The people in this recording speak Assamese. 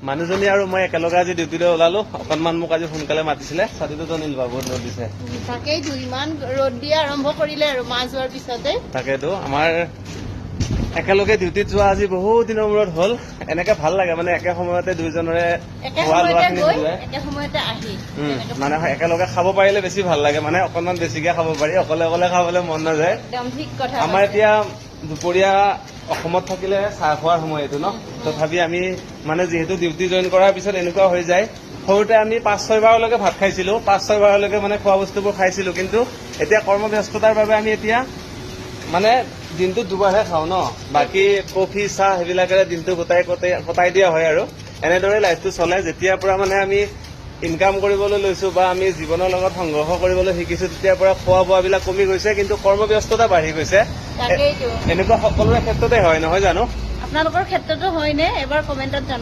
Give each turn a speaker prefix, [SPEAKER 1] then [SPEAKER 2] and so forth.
[SPEAKER 1] মানুহজনী আৰু মই একেলগে আজি ডিউটিলৈ ওলালো অকণমান মোক আজি সোনকালে মাতিছিলে ছাতিটো টনিল বা বহুত ৰ'দ দিছে
[SPEAKER 2] তাকেইতো ইমান ৰ'দ দিয়া আৰম্ভ কৰিলে আৰু মা যোৱাৰ পিছতে
[SPEAKER 1] তাকেতো আমাৰ একেলগে ডিউটিত যোৱা আজি বহুত দিনৰ মূৰত হ'ল এনেকে ভাল লাগে মানে একে সময়তে দুইজনৰে
[SPEAKER 2] একে
[SPEAKER 1] খোৱা
[SPEAKER 2] সময়তে
[SPEAKER 1] লোৱাখিনি
[SPEAKER 2] গৈ
[SPEAKER 1] মিলাই
[SPEAKER 2] একে সময়তে আহি
[SPEAKER 1] মানে একেলগে খাব পাৰিলে বেছি ভাল লাগে মানে অকণমান বেছিকে খাব পাৰি অকলে অকলে খাবলৈ মন নাযায়
[SPEAKER 2] একদম ঠিক কথা
[SPEAKER 1] আমাৰ এতিয়া দুপৰীয়া অসমত থাকিলে চাহ খোৱাৰ সময় এইটো ন তথাপি আমি মানে যিহেতু ডিউটি জইন কৰাৰ পিছত এনেকুৱা হৈ যায় সৰুতে আমি 5-6 বাৰলৈকে ভাত খাইছিলো 5-6 বাৰলৈকে মানে খোৱা বস্তুবোৰ খাইছিলো কিন্তু এতিয়া কৰ্মব্যস্ততাৰ বাবে আমি এতিয়া মানে দিনটোত দুবাৰহে খাওঁ ন বাকী কফি চাহ সেইবিলাকেৰে দিনটো কটাই দিয়া হয় আৰু এনেদৰে লাইফটো চলে যেতিয়াৰ পৰা মানে আমি ইনকাম কৰিবলৈ লৈছো বা আমি জীৱনৰ লগত সংঘৰ্ষ কৰিবলৈ শিকিছো তেতিয়াৰ পৰা খোৱা বোৱাবিলাক কমি গৈছে কিন্তু কৰ্মব্যস্ততা বাঢ়ি গৈছে
[SPEAKER 2] তাকেইতো
[SPEAKER 1] এনেকুৱা সকলোৰে ক্ষেত্ৰতে হয় নহয় জানো
[SPEAKER 2] আপোনালোকৰ ক্ষেত্ৰতো হয়নে এবাৰ কমেণ্টত